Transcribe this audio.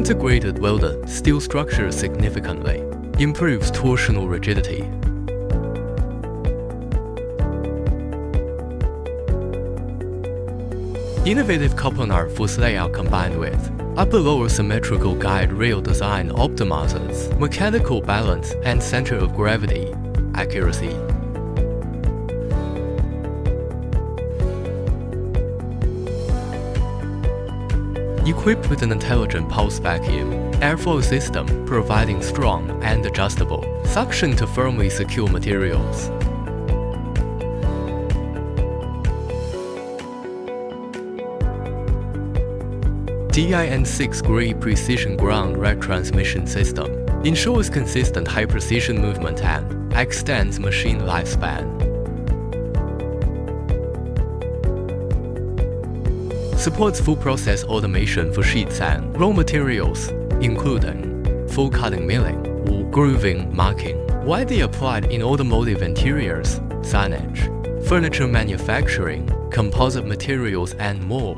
Integrated welded steel structure significantly improves torsional rigidity. Innovative coupler force layout combined with upper-lower symmetrical guide rail design optimizes mechanical balance and center of gravity accuracy. Equipped with an intelligent pulse vacuum airflow system providing strong and adjustable suction to firmly secure materials. DIN6 grade precision ground rack transmission system ensures consistent high-precision movement and extends machine lifespan. Supports full process automation for sheets and raw materials, including full cutting milling or grooving marking, widely applied in automotive interiors, signage, furniture manufacturing, composite materials, and more.